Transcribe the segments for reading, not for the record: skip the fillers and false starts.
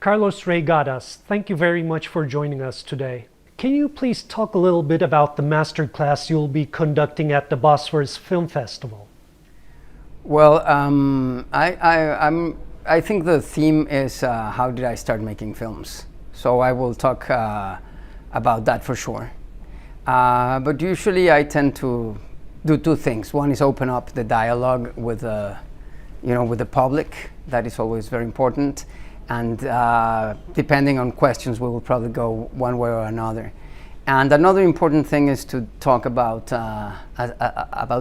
Carlos Reygadas, thank you very much for joining us today. Can you please talk a little bit about the masterclass you'll be conducting at the Bosphorus Film Festival? Well, I think the theme is how did I start making films? So I will talk about that for sure. But usually I tend to do two things. One is open up the dialogue with with the public. That is always very important. And depending on questions, we will probably go one way or another. And another important thing is to talk about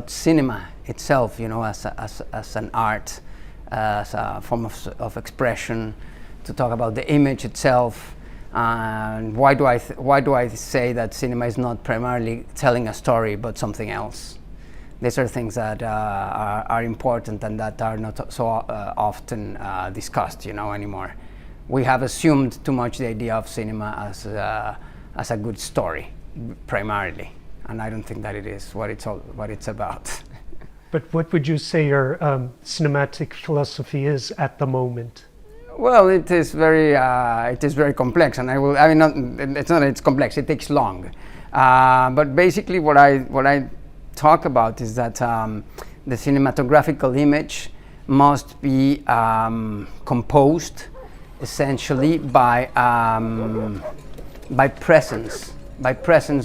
cinema itself, as an art, as a form of expression. To talk about the image itself, and why do I say that cinema is not primarily telling a story, but something else? These are things that are important and that are not so often discussed, anymore. We have assumed too much the idea of cinema as a good story, primarily, and I don't think that it is what it's about. But what would you say your cinematic philosophy is at the moment? Well, it is very complex, and it's complex. It takes long, but basically, what I talk about is that the cinematographical image must be composed essentially by presence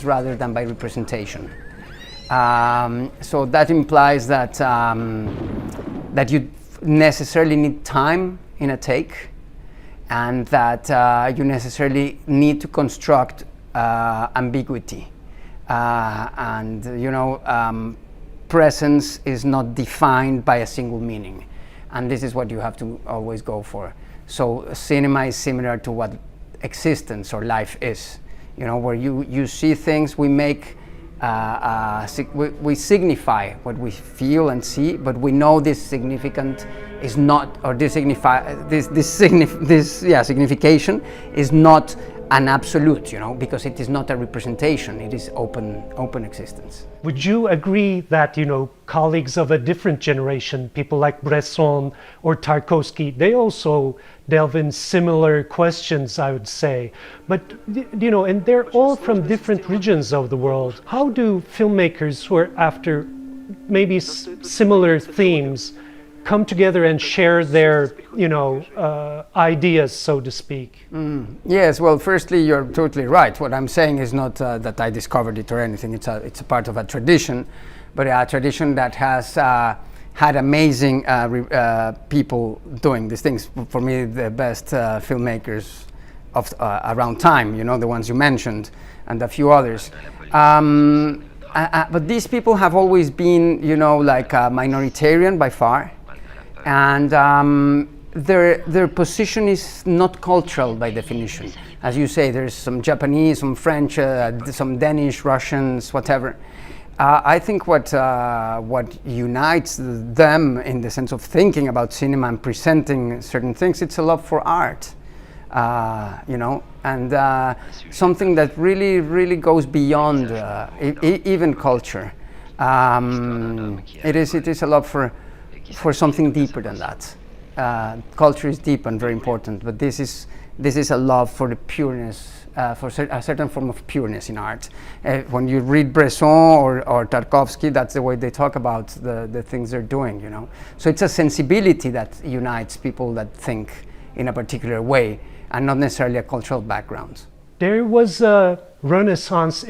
rather than by representation. So that implies that that you necessarily need time in a take, and that you necessarily need to construct ambiguity. Presence is not defined by a single meaning, and this is what you have to always go for. So cinema is similar to what existence or life is, where you see things, we make we signify what we feel and see, but we know this significant is not, or signification is not an absolute, because it is not a representation, it is open existence. Would you agree that, colleagues of a different generation, people like Bresson or Tarkovsky, they also delve in similar questions, I would say. But, and they're all from different regions of the world. How do filmmakers who are after maybe similar themes come together and share their, ideas, so to speak? Yes, well, firstly, you're totally right. What I'm saying is not that I discovered it or anything. It's a part of a tradition, but a tradition that has had amazing people doing these things. For me, the best filmmakers of around time, the ones you mentioned, and a few others. But these people have always been, minoritarian by far. And their position is not cultural by definition. As you say, there's some Japanese, some French, some Danish, Russians, whatever. I think what unites them in the sense of thinking about cinema and presenting certain things, it's a love for art, and something that really, really goes beyond even culture. It is a love for something deeper than that. Culture is deep and very important, but this is a love for the pureness, for a certain form of pureness in art. When you read Bresson or Tarkovsky, that's the way they talk about the things they're doing, So it's a sensibility that unites people that think in a particular way, and not necessarily a cultural background. There was a renaissance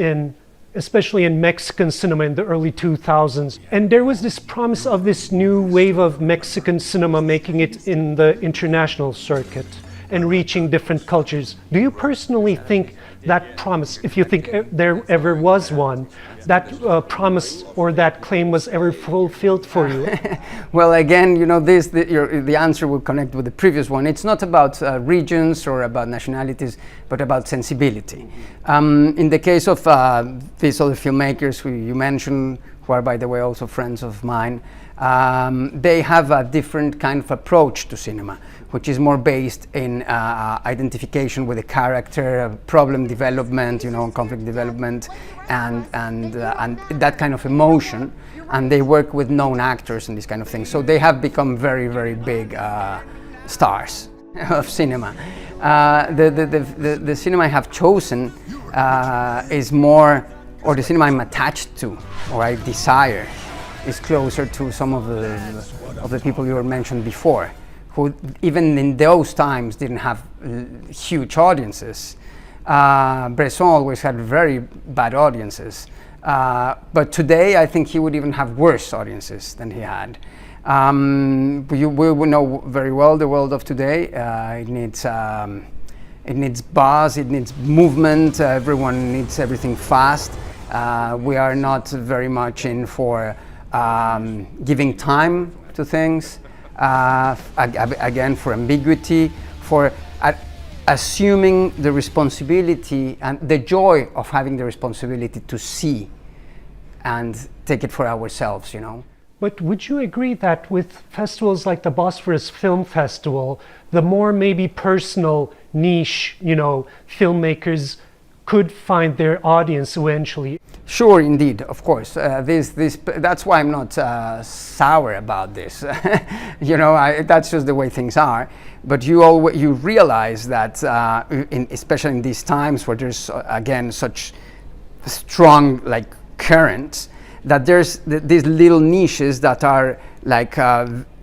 especially in Mexican cinema in the early 2000s. And there was this promise of this new wave of Mexican cinema making it in the international circuit and reaching different cultures. Do you personally think that promise, if you think there ever was one, that promise or that claim was ever fulfilled for you? Well, again, the answer will connect with the previous one. It's not about regions or about nationalities, but about sensibility. In the case of these other filmmakers who you mentioned, who are, by the way, also friends of mine, they have a different kind of approach to cinema, which is more based in identification with the character, problem development, conflict development, and that kind of emotion. And they work with known actors and these kind of things. So they have become very, very big stars. of cinema. The cinema I have chosen is more, or the cinema I'm attached to, or I desire, is closer to some of the people you were mentioned before, who even in those times didn't have huge audiences. Bresson always had very bad audiences, but today I think he would even have worse audiences than he had. We know very well the world of today. It needs buzz, it needs movement, everyone needs everything fast. We are not very much in for giving time to things, again for ambiguity, for assuming the responsibility and the joy of having the responsibility to see and take it for ourselves, you know. But would you agree that with festivals like the Bosphorus Film Festival, the more maybe personal niche, you know, filmmakers could find their audience eventually? Sure, indeed, of course. That's why I'm not sour about this. You know, that's just the way things are. But you realize that, especially in these times where there's again such strong like currents, that there's these little niches that are like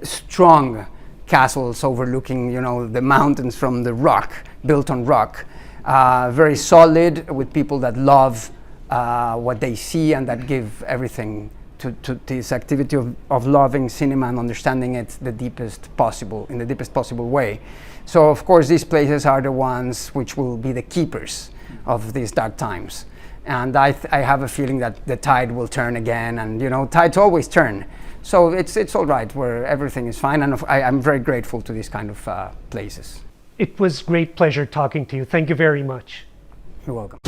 strong castles overlooking, you know, the mountains from the rock, built on rock, very solid, with people that love what they see and that give everything to this activity of loving cinema and understanding it in the deepest possible way. So of course these places are the ones which will be the keepers of these dark times. And I have a feeling that the tide will turn again, and you know, tides always turn. So it's all right, where everything is fine, and I'm very grateful to these kind of places. It was great pleasure talking to you. Thank you very much. You're welcome.